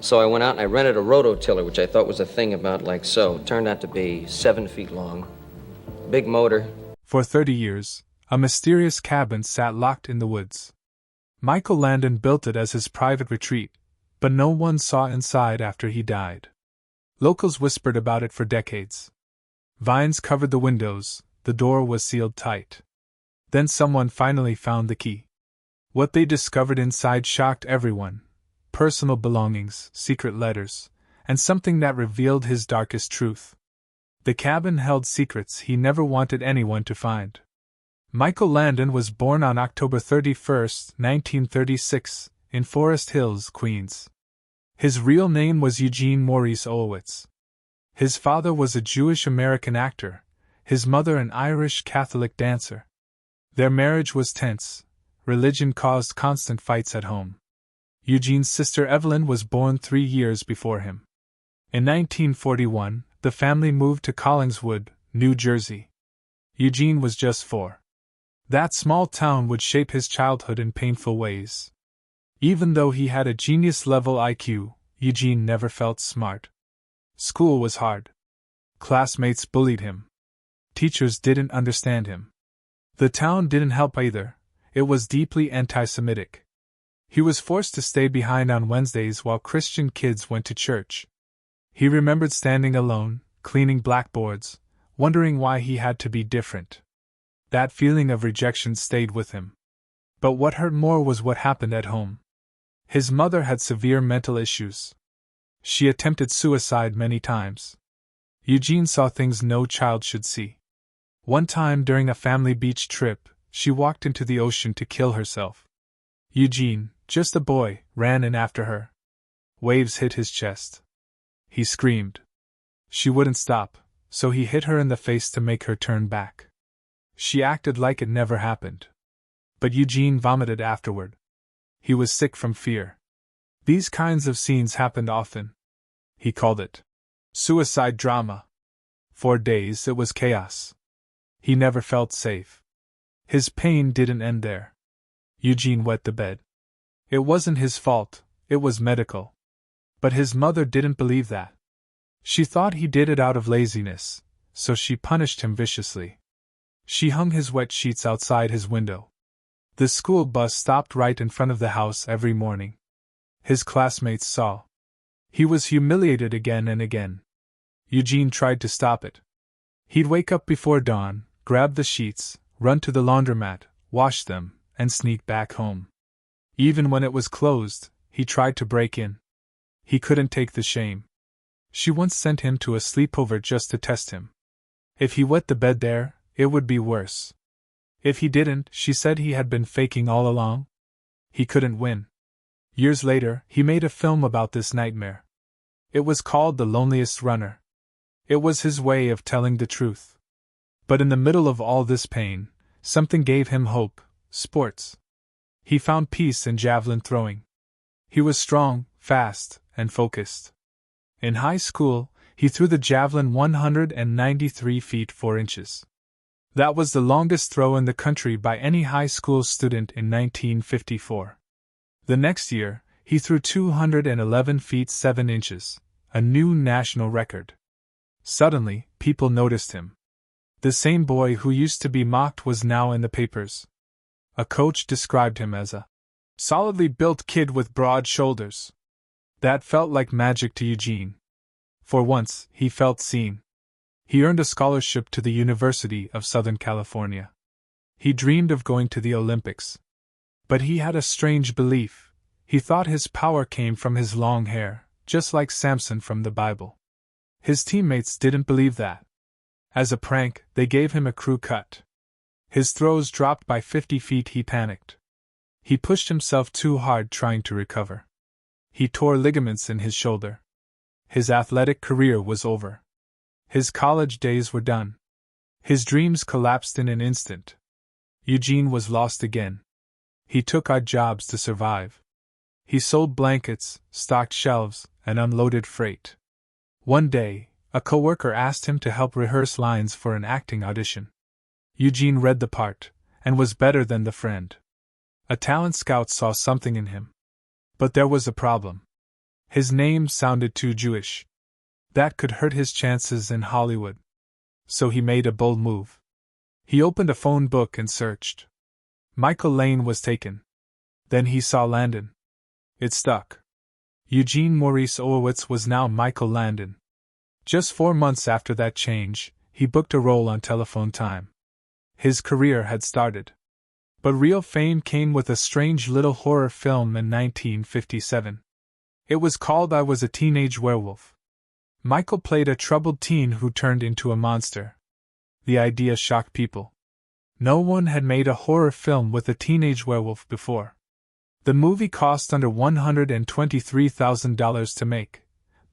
So I went out and I rented a rototiller, which I thought was a thing about like so. It turned out to be 7 feet long. Big motor. For 30 years, a mysterious cabin sat locked in the woods. Michael Landon built it as his private retreat, but no one saw inside after he died. Locals whispered about it for decades. Vines covered the windows, the door was sealed tight. Then someone finally found the key. What they discovered inside shocked everyone: personal belongings, secret letters, and something that revealed his darkest truth. The cabin held secrets he never wanted anyone to find. Michael Landon was born on October 31, 1936, in Forest Hills, Queens. His real name was Eugene Maurice Olwitz. His father was a Jewish-American actor, his mother an Irish Catholic dancer. Their marriage was tense. Religion caused constant fights at home. Eugene's sister Evelyn was born 3 years before him. In 1941, the family moved to Collingswood, New Jersey. Eugene was just 4. That small town would shape his childhood in painful ways. Even though he had a genius-level IQ, Eugene never felt smart. School was hard. Classmates bullied him. Teachers didn't understand him. The town didn't help either. It was deeply anti-Semitic. He was forced to stay behind on Wednesdays while Christian kids went to church. He remembered standing alone, cleaning blackboards, wondering why he had to be different. That feeling of rejection stayed with him. But what hurt more was what happened at home. His mother had severe mental issues. She attempted suicide many times. Eugene saw things no child should see. One time during a family beach trip, she walked into the ocean to kill herself. Eugene, just a boy, ran in after her. Waves hit his chest. He screamed. She wouldn't stop, so he hit her in the face to make her turn back. She acted like it never happened. But Eugene vomited afterward. He was sick from fear. These kinds of scenes happened often. He called it suicide drama. For days it was chaos. He never felt safe. His pain didn't end there. Eugene wet the bed. It wasn't his fault, it was medical. But his mother didn't believe that. She thought he did it out of laziness, so she punished him viciously. She hung his wet sheets outside his window. The school bus stopped right in front of the house every morning. His classmates saw. He was humiliated again and again. Eugene tried to stop it. He'd wake up before dawn, grab the sheets, run to the laundromat, wash them, and sneak back home. Even when it was closed, he tried to break in. He couldn't take the shame. She once sent him to a sleepover just to test him. If he wet the bed there, it would be worse. If he didn't, she said he had been faking all along. He couldn't win. Years later, he made a film about this nightmare. It was called The Loneliest Runner. It was his way of telling the truth. But in the middle of all this pain, something gave him hope: sports. He found peace in javelin throwing. He was strong, fast, and focused. In high school, he threw the javelin 193 feet 4 inches. That was the longest throw in the country by any high school student in 1954. The next year, he threw 211 feet 7 inches, a new national record. Suddenly, people noticed him. The same boy who used to be mocked was now in the papers. A coach described him as a solidly built kid with broad shoulders. That felt like magic to Eugene. For once, he felt seen. He earned a scholarship to the University of Southern California. He dreamed of going to the Olympics. But he had a strange belief. He thought his power came from his long hair, just like Samson from the Bible. His teammates didn't believe that. As a prank, they gave him a crew cut. His throws dropped by 50 feet. He panicked. He pushed himself too hard trying to recover. He tore ligaments in his shoulder. His athletic career was over. His college days were done. His dreams collapsed in an instant. Eugene was lost again. He took odd jobs to survive. He sold blankets, stocked shelves, and unloaded freight. One day, a coworker asked him to help rehearse lines for an acting audition. Eugene read the part, and was better than the friend. A talent scout saw something in him. But there was a problem. His name sounded too Jewish. That could hurt his chances in Hollywood. So he made a bold move. He opened a phone book and searched. Michael Lane was taken. Then he saw Landon. It stuck. Eugene Maurice Orwitz was now Michael Landon. Just 4 months after that change, he booked a role on Telephone Time. His career had started. But real fame came with a strange little horror film in 1957. It was called I Was a Teenage Werewolf. Michael played a troubled teen who turned into a monster. The idea shocked people. No one had made a horror film with a teenage werewolf before. The movie cost under $123,000 to make,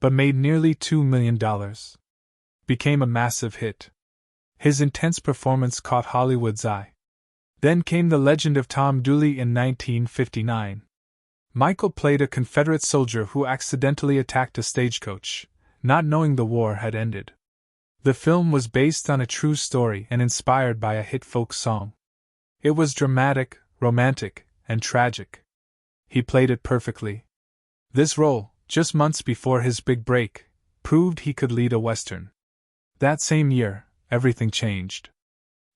but made nearly $2 million. Became a massive hit. His intense performance caught Hollywood's eye. Then came The Legend of Tom Dooley in 1959. Michael played a Confederate soldier who accidentally attacked a stagecoach, not knowing the war had ended. The film was based on a true story and inspired by a hit folk song. It was dramatic, romantic, and tragic. He played it perfectly. This role, just months before his big break, proved he could lead a Western. That same year, everything changed.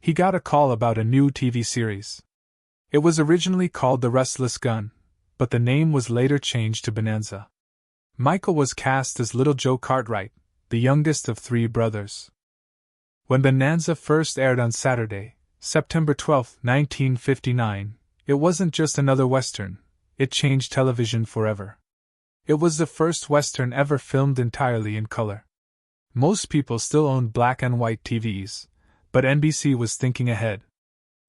He got a call about a new TV series. It was originally called The Restless Gun, but the name was later changed to Bonanza. Michael was cast as Little Joe Cartwright, the youngest of 3 brothers. When Bonanza first aired on Saturday, September 12, 1959, it wasn't just another Western, it changed television forever. It was the first Western ever filmed entirely in color. Most people still owned black and white TVs, but NBC was thinking ahead.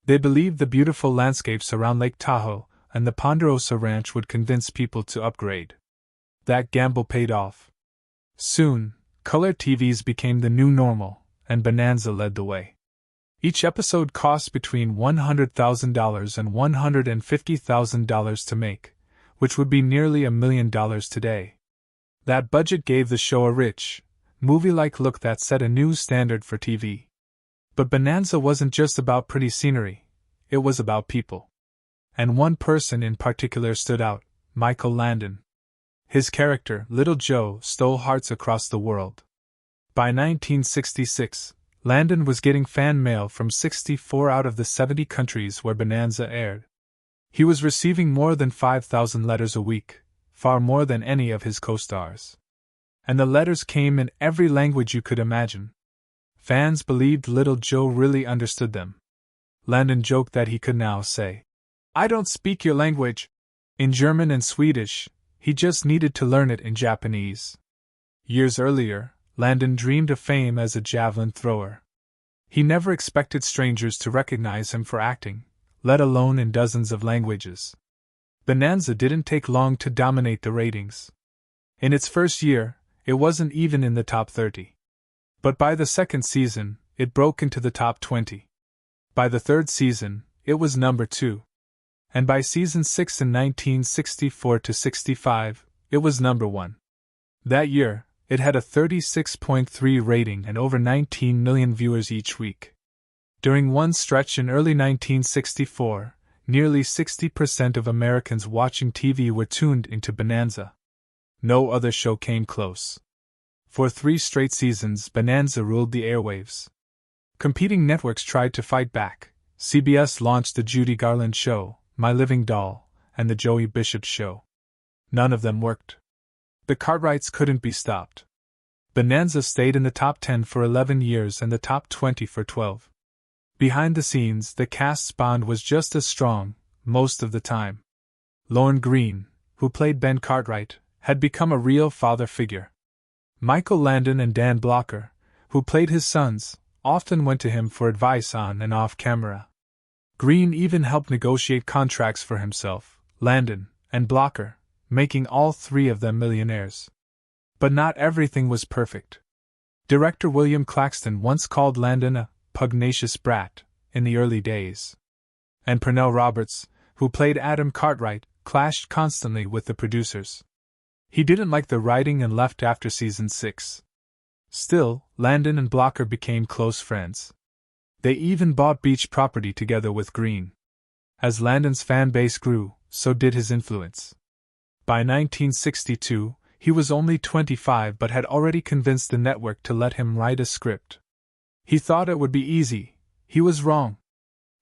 They believed the beautiful landscapes around Lake Tahoe and the Ponderosa Ranch would convince people to upgrade. That gamble paid off. Soon, color TVs became the new normal, and Bonanza led the way. Each episode cost between $100,000 and $150,000 to make, which would be nearly $1 million today. That budget gave the show a rich, movie-like look that set a new standard for TV. But Bonanza wasn't just about pretty scenery, it was about people. And one person in particular stood out, Michael Landon. His character, Little Joe, stole hearts across the world. By 1966, Landon was getting fan mail from 64 out of the 70 countries where Bonanza aired. He was receiving more than 5,000 letters a week, far more than any of his co-stars. And the letters came in every language you could imagine. Fans believed Little Joe really understood them. Landon joked that he could now say, "I don't speak your language," in German and Swedish. He just needed to learn it in Japanese. Years earlier, Landon dreamed of fame as a javelin thrower. He never expected strangers to recognize him for acting, let alone in dozens of languages. Bonanza didn't take long to dominate the ratings. In its first year, it wasn't even in the top 30. But by the second season, it broke into the top 20. By the third season, it was number 2. And by season 6 in 1964-65, it was number 1. That year, it had a 36.3 rating and over 19 million viewers each week. During one stretch in early 1964, nearly 60% of Americans watching TV were tuned into Bonanza. No other show came close. For 3 straight seasons, Bonanza ruled the airwaves. Competing networks tried to fight back. CBS launched The Judy Garland Show, My Living Doll, and The Joey Bishop Show. None of them worked. The Cartwrights couldn't be stopped. Bonanza stayed in the top 10 for 11 years and the top 20 for 12. Behind the scenes, the cast's bond was just as strong, most of the time. Lorne Greene, who played Ben Cartwright, had become a real father figure. Michael Landon and Dan Blocker, who played his sons, often went to him for advice on and off camera. Greene even helped negotiate contracts for himself, Landon, and Blocker, making all 3 of them millionaires. But not everything was perfect. Director William Claxton once called Landon a pugnacious brat in the early days. And Pernell Roberts, who played Adam Cartwright, clashed constantly with the producers. He didn't like the writing and left after season 6. Still, Landon and Blocker became close friends. They even bought beach property together with Greene. As Landon's fan base grew, so did his influence. By 1962, He was only 25 but had already convinced the network to let him write a script. He thought it would be easy. He was wrong.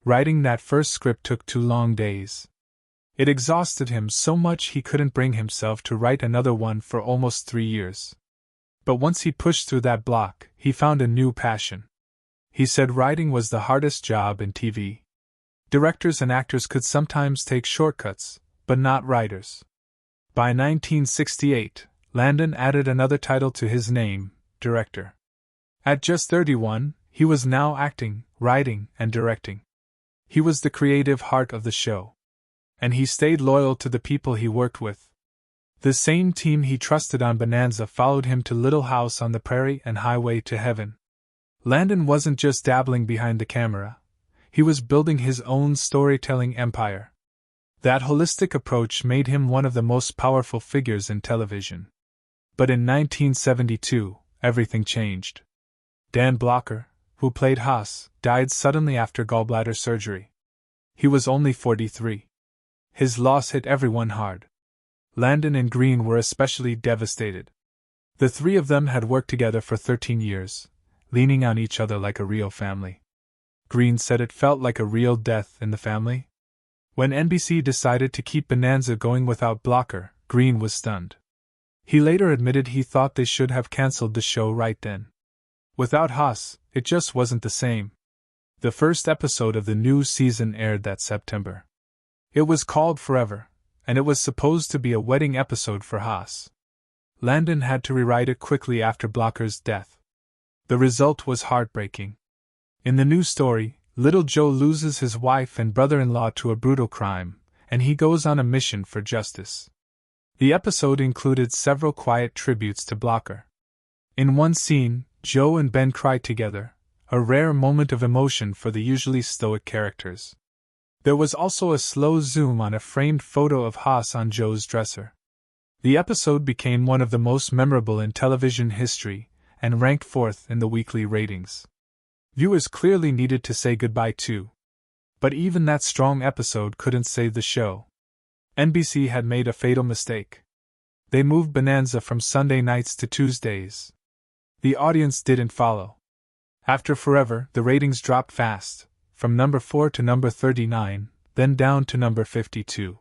Writing that first script took 2 long days. It exhausted him so much he couldn't bring himself to write another one for almost 3 years. But once he pushed through that block, he found a new passion. He said writing was the hardest job in TV. Directors and actors could sometimes take shortcuts, but not writers. By 1968, Landon added another title to his name, director. At just 31, he was now acting, writing, and directing. He was the creative heart of the show. And he stayed loyal to the people he worked with. The same team he trusted on Bonanza followed him to Little House on the Prairie and Highway to Heaven. Landon wasn't just dabbling behind the camera. He was building his own storytelling empire. That holistic approach made him one of the most powerful figures in television. But in 1972, everything changed. Dan Blocker, who played Haas, died suddenly after gallbladder surgery. He was only 43. His loss hit everyone hard. Landon and Green were especially devastated. The 3 of them had worked together for 13 years, leaning on each other like a real family. Green said it felt like a real death in the family. When NBC decided to keep Bonanza going without Blocker, Green was stunned. He later admitted he thought they should have cancelled the show right then. Without Haas, it just wasn't the same. The first episode of the new season aired that September. It was called Forever, and it was supposed to be a wedding episode for Haas. Landon had to rewrite it quickly after Blocker's death. The result was heartbreaking. In the new story, Little Joe loses his wife and brother-in-law to a brutal crime, and he goes on a mission for justice. The episode included several quiet tributes to Blocker. In one scene, Joe and Ben cry together, a rare moment of emotion for the usually stoic characters. There was also a slow zoom on a framed photo of Haas on Joe's dresser. The episode became one of the most memorable in television history, and ranked 4th in the weekly ratings. Viewers clearly needed to say goodbye too. But even that strong episode couldn't save the show. NBC had made a fatal mistake. They moved Bonanza from Sunday nights to Tuesdays. The audience didn't follow. After Forever, the ratings dropped fast, from number 4 to number 39, then down to number 52.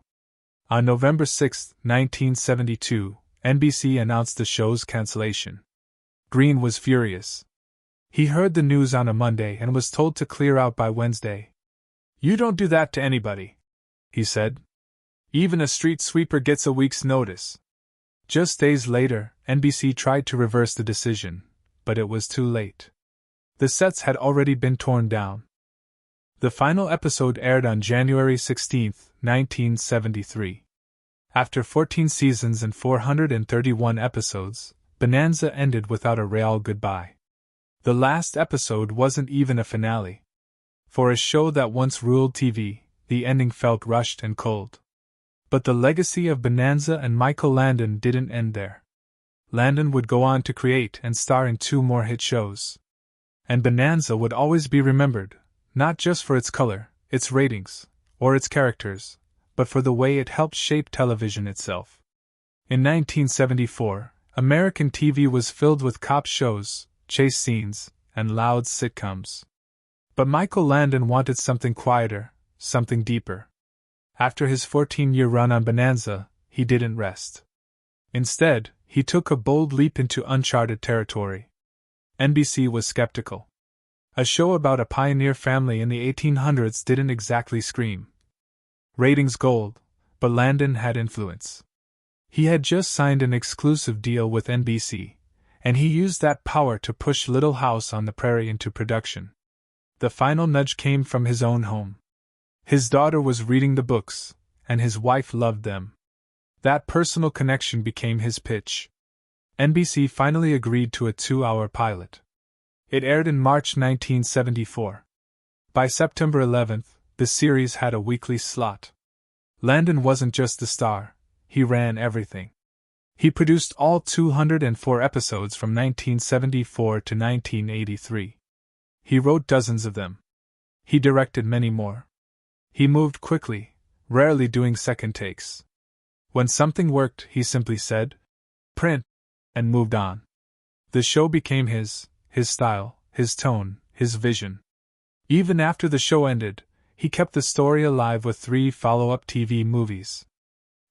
On November 6, 1972, NBC announced the show's cancellation. Green was furious. He heard the news on a Monday and was told to clear out by Wednesday. "You don't do that to anybody," he said. "Even a street sweeper gets a week's notice." Just days later, NBC tried to reverse the decision, but it was too late. The sets had already been torn down. The final episode aired on January 16, 1973. After 14 seasons and 431 episodes, Bonanza ended without a real goodbye. The last episode wasn't even a finale. For a show that once ruled TV, the ending felt rushed and cold. But the legacy of Bonanza and Michael Landon didn't end there. Landon would go on to create and star in 2 more hit shows. And Bonanza would always be remembered, not just for its color, its ratings, or its characters, but for the way it helped shape television itself. In 1974, American TV was filled with cop shows, chase scenes, and loud sitcoms. But Michael Landon wanted something quieter, something deeper. After his 14-year run on Bonanza, he didn't rest. Instead, he took a bold leap into uncharted territory. NBC was skeptical. A show about a pioneer family in the 1800s didn't exactly scream ratings gold, but Landon had influence. He had just signed an exclusive deal with NBC, and he used that power to push Little House on the Prairie into production. The final nudge came from his own home. His daughter was reading the books, and his wife loved them. That personal connection became his pitch. NBC finally agreed to a 2-hour pilot. It aired in March 1974. By September 11th, the series had a weekly slot. Landon wasn't just the star, he ran everything. He produced all 204 episodes from 1974 to 1983. He wrote dozens of them. He directed many more. He moved quickly, rarely doing second takes. When something worked, he simply said, print, and moved on. The show became his style, his tone, his vision. Even after the show ended, he kept the story alive with 3 follow-up TV movies.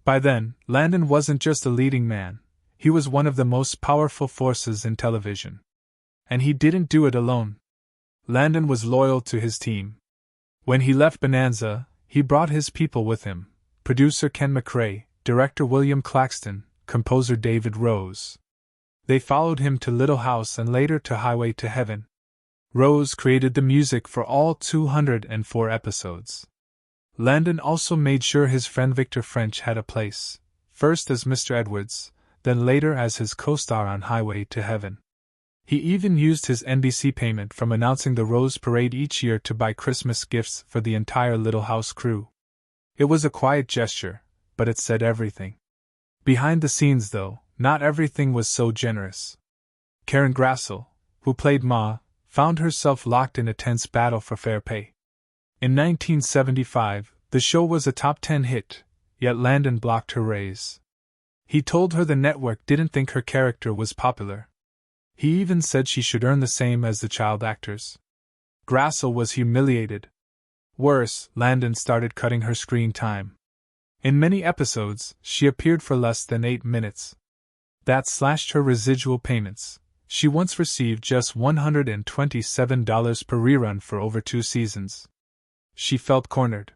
By then, Landon wasn't just a leading man, he was one of the most powerful forces in television. And he didn't do it alone. Landon was loyal to his team. When he left Bonanza, he brought his people with him: producer Ken McRae, director William Claxton, composer David Rose. They followed him to Little House and later to Highway to Heaven. Rose created the music for all 204 episodes. Landon also made sure his friend Victor French had a place, first as Mr. Edwards, then later as his co-star on Highway to Heaven. He even used his NBC payment from announcing the Rose Parade each year to buy Christmas gifts for the entire Little House crew. It was a quiet gesture, but it said everything. Behind the scenes, though, not everything was so generous. Karen Grassel, who played Ma, found herself locked in a tense battle for fair pay. In 1975, the show was a top 10 hit, yet Landon blocked her raise. He told her the network didn't think her character was popular. He even said she should earn the same as the child actors. Grassel was humiliated. Worse, Landon started cutting her screen time. In many episodes, she appeared for less than 8 minutes. That slashed her residual payments. She once received just $127 per rerun for over 2 seasons. She felt cornered.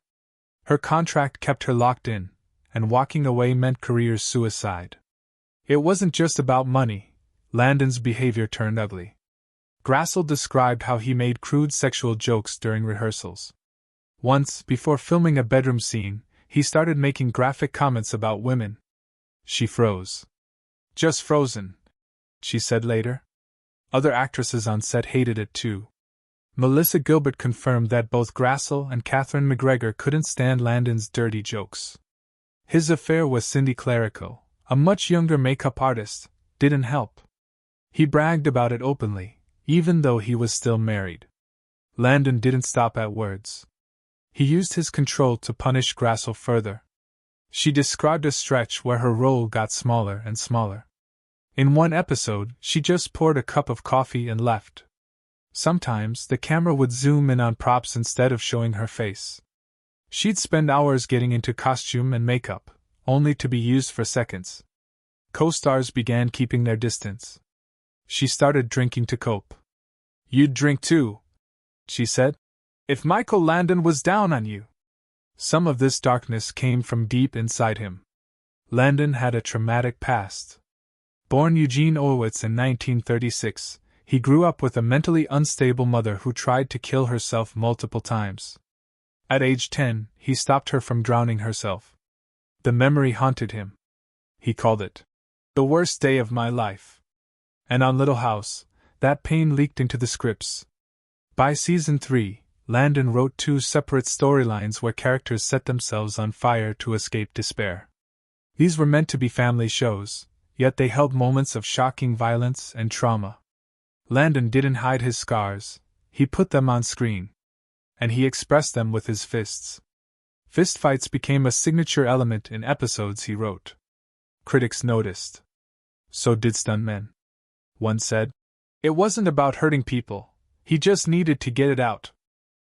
Her contract kept her locked in, and walking away meant career suicide. It wasn't just about money. Landon's behavior turned ugly. Grassel described how he made crude sexual jokes during rehearsals. Once, before filming a bedroom scene, he started making graphic comments about women. She froze. "Just frozen," she said later. Other actresses on set hated it too. Melissa Gilbert confirmed that both Grassel and Catherine McGregor couldn't stand Landon's dirty jokes. His affair with Cindy Clerico, a much younger makeup artist, didn't help. He bragged about it openly, even though he was still married. Landon didn't stop at words. He used his control to punish Grassel further. She described a stretch where her role got smaller and smaller. In one episode, she just poured a cup of coffee and left. Sometimes, the camera would zoom in on props instead of showing her face. She'd spend hours getting into costume and makeup, only to be used for seconds. Co-stars began keeping their distance. She started drinking to cope. "You'd drink too," she said, "if Michael Landon was down on you." Some of this darkness came from deep inside him. Landon had a traumatic past. Born Eugene Orwitz in 1936, he grew up with a mentally unstable mother who tried to kill herself multiple times. At age 10, he stopped her from drowning herself. The memory haunted him. He called it the worst day of my life. And on Little House, that pain leaked into the scripts. By season 3, Landon wrote 2 separate storylines where characters set themselves on fire to escape despair. These were meant to be family shows, yet they held moments of shocking violence and trauma. Landon didn't hide his scars, he put them on screen. And he expressed them with his fists. Fistfights became a signature element in episodes he wrote. Critics noticed. So did stuntmen. One said, "It wasn't about hurting people, he just needed to get it out."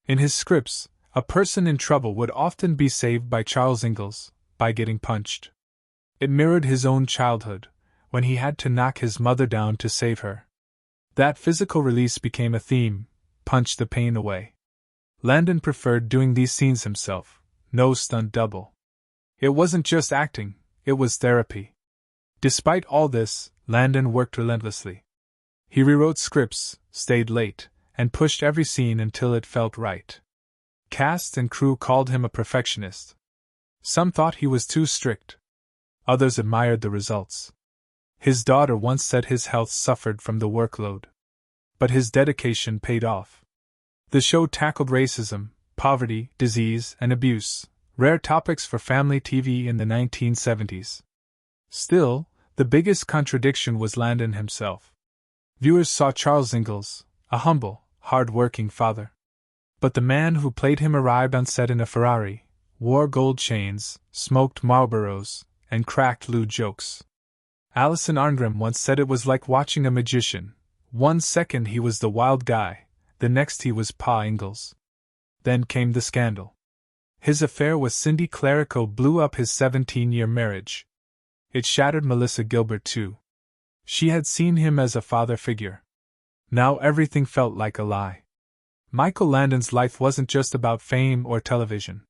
In his scripts, a person in trouble would often be saved by Charles Ingalls, by getting punched. It mirrored his own childhood, when he had to knock his mother down to save her. That physical release became a theme: punch the pain away. Landon preferred doing these scenes himself, no stunt double. It wasn't just acting, it was therapy. Despite all this, Landon worked relentlessly. He rewrote scripts, stayed late, and pushed every scene until it felt right. Cast and crew called him a perfectionist. Some thought he was too strict. Others admired the results. His daughter once said his health suffered from the workload. But his dedication paid off. The show tackled racism, poverty, disease, and abuse, rare topics for family TV in the 1970s. Still, the biggest contradiction was Landon himself. Viewers saw Charles Ingalls, a humble, hard-working father. But the man who played him arrived on set in a Ferrari, wore gold chains, smoked Marlboros, and cracked lewd jokes. Alison Arngrim once said it was like watching a magician. 1 second he was the wild guy, the next he was Pa Ingalls. Then came the scandal. His affair with Cindy Clerico blew up his 17-year marriage. It shattered Melissa Gilbert too. She had seen him as a father figure. Now everything felt like a lie. Michael Landon's life wasn't just about fame or television.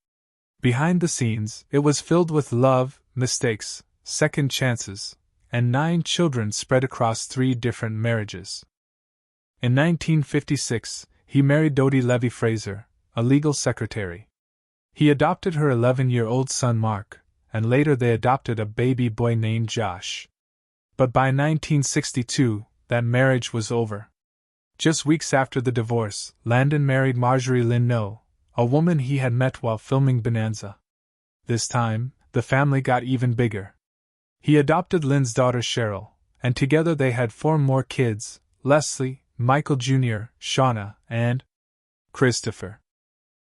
Behind the scenes, it was filled with love, mistakes, second chances, and 9 children spread across 3 different marriages. In 1956, he married Dodie Levy Fraser, a legal secretary. He adopted her 11-year-old son Mark, and later they adopted a baby boy named Josh. But by 1962, that marriage was over. Just weeks after the divorce, Landon married Marjorie Lynn No, a woman he had met while filming Bonanza. This time, the family got even bigger. He adopted Lynn's daughter Cheryl, and together they had 4 more kids: Leslie, Michael Jr., Shauna, and Christopher.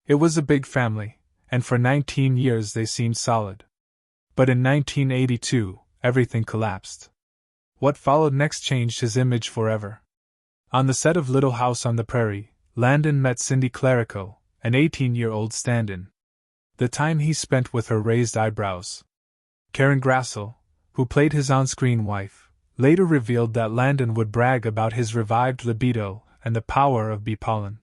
It was a big family, and for 19 years they seemed solid. But in 1982, everything collapsed. What followed next changed his image forever. On the set of Little House on the Prairie, Landon met Cindy Clerico, an 18-year-old stand-in. The time he spent with her raised eyebrows. Karen Grassel, who played his on-screen wife, later revealed that Landon would brag about his revived libido and the power of bee pollen.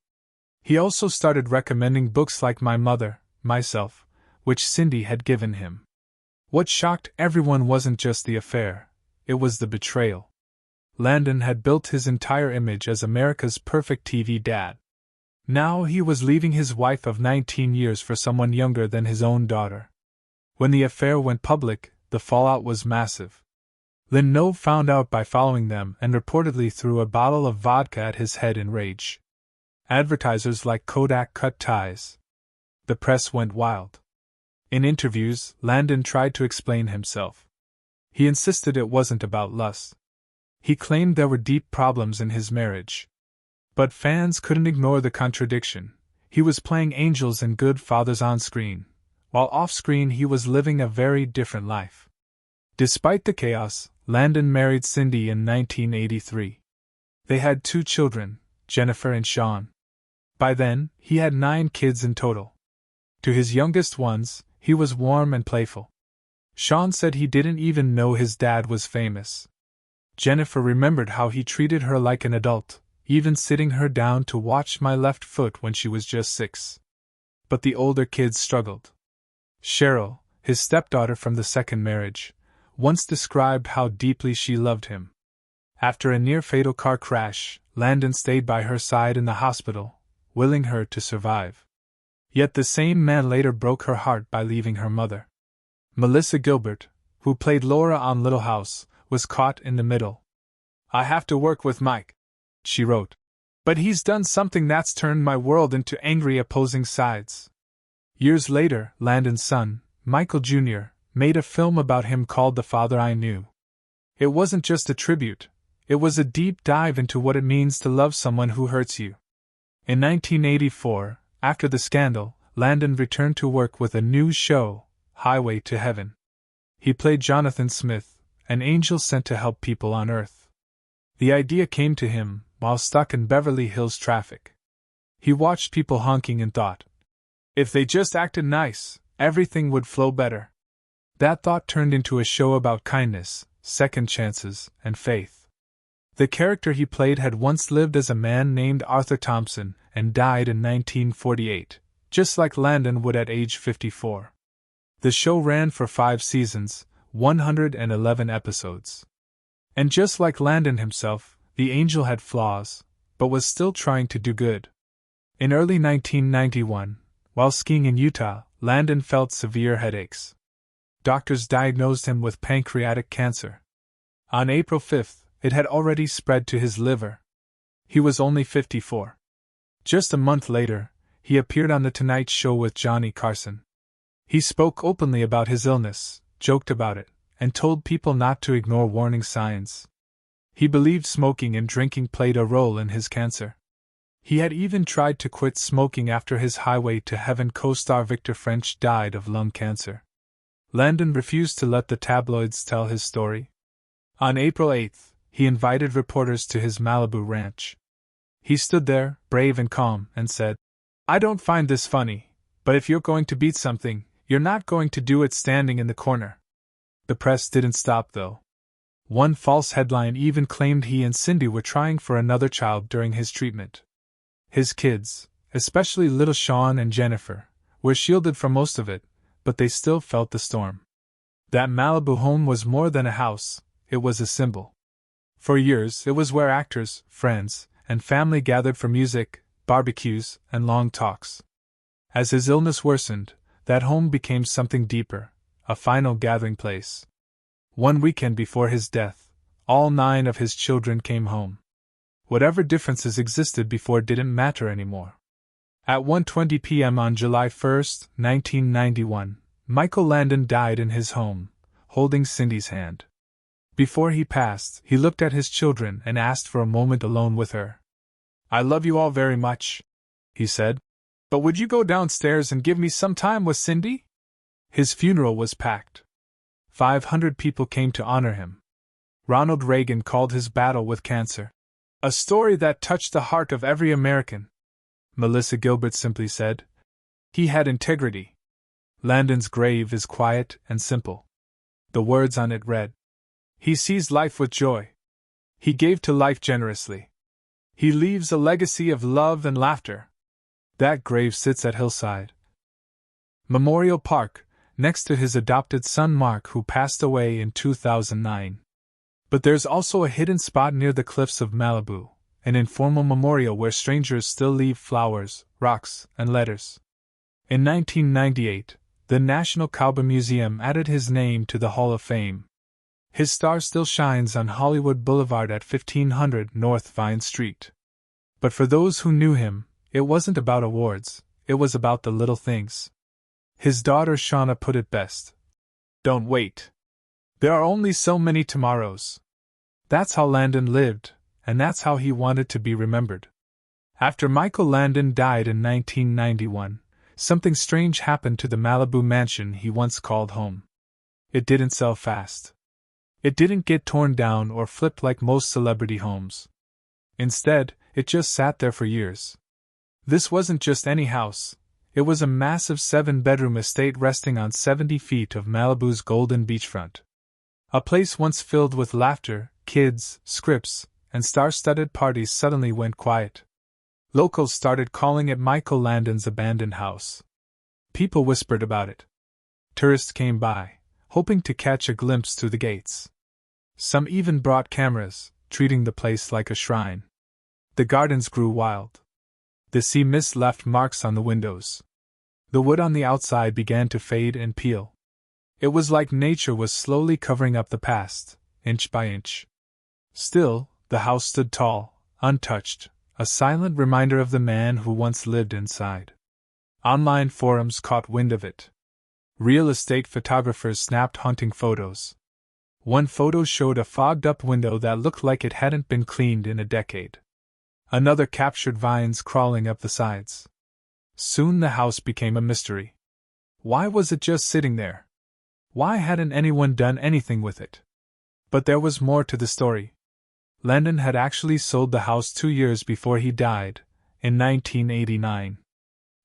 He also started recommending books like My Mother, Myself, which Cindy had given him. What shocked everyone wasn't just the affair, it was the betrayal. Landon had built his entire image as America's perfect TV dad. Now he was leaving his wife of 19 years for someone younger than his own daughter. When the affair went public, the fallout was massive. Lynn No found out by following them and reportedly threw a bottle of vodka at his head in rage. Advertisers like Kodak cut ties. The press went wild. In interviews, Landon tried to explain himself. He insisted it wasn't about lust. He claimed there were deep problems in his marriage. But fans couldn't ignore the contradiction. He was playing angels and good fathers on screen, while off-screen he was living a very different life. Despite the chaos, Landon married Cindy in 1983. They had 2 children, Jennifer and Sean. By then, he had 9 kids in total. To his youngest ones, he was warm and playful. Sean said he didn't even know his dad was famous. Jennifer remembered how he treated her like an adult, even sitting her down to watch My Left Foot when she was just 6. But the older kids struggled. Cheryl, his stepdaughter from the second marriage, once described how deeply she loved him. After a near-fatal car crash, Landon stayed by her side in the hospital, willing her to survive. Yet the same man later broke her heart by leaving her mother. Melissa Gilbert, who played Laura on Little House, was caught in the middle. "I have to work with Mike," she wrote. "But he's done something that's turned my world into angry opposing sides." Years later, Landon's son, Michael Jr., made a film about him called The Father I Knew. It wasn't just a tribute, it was a deep dive into what it means to love someone who hurts you. In 1984, after the scandal, Landon returned to work with a new show, Highway to Heaven. He played Jonathan Smith, an angel sent to help people on Earth. The idea came to him while stuck in Beverly Hills traffic. He watched people honking and thought, if they just acted nice, everything would flow better. That thought turned into a show about kindness, second chances, and faith. The character he played had once lived as a man named Arthur Thompson and died in 1948, just like Landon would at age 54. The show ran for 5 seasons, 111 episodes. And just like Landon himself, the angel had flaws, but was still trying to do good. In early 1991, while skiing in Utah, Landon felt severe headaches. Doctors diagnosed him with pancreatic cancer. On April 5th, it had already spread to his liver. He was only 54. Just a month later, he appeared on The Tonight Show with Johnny Carson. He spoke openly about his illness, joked about it, and told people not to ignore warning signs. He believed smoking and drinking played a role in his cancer. He had even tried to quit smoking after his Highway to Heaven co-star Victor French died of lung cancer. Landon refused to let the tabloids tell his story. On April 8th, he invited reporters to his Malibu ranch. He stood there, brave and calm, and said, "I don't find this funny, but if you're going to beat something, you're not going to do it standing in the corner." The press didn't stop, though. One false headline even claimed he and Cindy were trying for another child during his treatment. His kids, especially little Sean and Jennifer, were shielded from most of it, but they still felt the storm. That Malibu home was more than a house, it was a symbol. For years, it was where actors, friends, and family gathered for music, barbecues, and long talks. As his illness worsened, that home became something deeper, a final gathering place. One weekend before his death, all 9 of his children came home. Whatever differences existed before didn't matter anymore. At 1:20 p.m. on July 1, 1991, Michael Landon died in his home, holding Cindy's hand. Before he passed, he looked at his children and asked for a moment alone with her. "I love you all very much," he said, "but would you go downstairs and give me some time with Cindy?" His funeral was packed. 500 people came to honor him. Ronald Reagan called his battle with cancer a story that touched the heart of every American. Melissa Gilbert simply said, "He had integrity." Landon's grave is quiet and simple. The words on it read, "He seized life with joy. He gave to life generously. He leaves a legacy of love and laughter." That grave sits at Hillside Memorial Park, next to his adopted son Mark, who passed away in 2009. But there's also a hidden spot near the cliffs of Malibu, an informal memorial where strangers still leave flowers, rocks, and letters. In 1998, the National Cowboy Museum added his name to the Hall of Fame. His star still shines on Hollywood Boulevard at 1500 North Vine Street. But for those who knew him, it wasn't about awards, it was about the little things. His daughter Shauna put it best. "Don't wait. There are only so many tomorrows." That's how Landon lived, and that's how he wanted to be remembered. After Michael Landon died in 1991, something strange happened to the Malibu mansion he once called home. It didn't sell fast. It didn't get torn down or flipped like most celebrity homes. Instead, it just sat there for years. This wasn't just any house. It was a massive 7-bedroom estate resting on 70 feet of Malibu's golden beachfront. A place once filled with laughter, kids, scripts, and star-studded parties suddenly went quiet. Locals started calling it Michael Landon's abandoned house. People whispered about it. Tourists came by, hoping to catch a glimpse through the gates. Some even brought cameras, treating the place like a shrine. The gardens grew wild. The sea mist left marks on the windows. The wood on the outside began to fade and peel. It was like nature was slowly covering up the past, inch by inch. Still, the house stood tall, untouched, a silent reminder of the man who once lived inside. Online forums caught wind of it. Real estate photographers snapped haunting photos. One photo showed a fogged-up window that looked like it hadn't been cleaned in a decade. Another captured vines crawling up the sides. Soon the house became a mystery. Why was it just sitting there? Why hadn't anyone done anything with it? But there was more to the story. Landon had actually sold the house 2 years before he died, in 1989.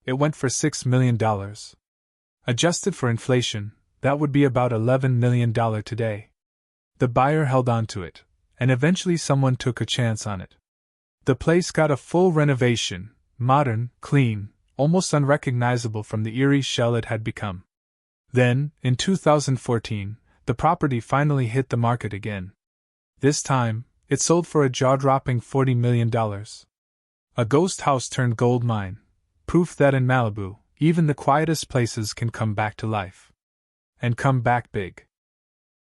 It went for $6 million. Adjusted for inflation, that would be about $11 million today. The buyer held on to it, and eventually someone took a chance on it. The place got a full renovation, modern, clean, almost unrecognizable from the eerie shell it had become. Then, in 2014, the property finally hit the market again. This time, it sold for a jaw-dropping $40 million. A ghost house turned gold mine, proof that in Malibu, even the quietest places can come back to life. And come back big.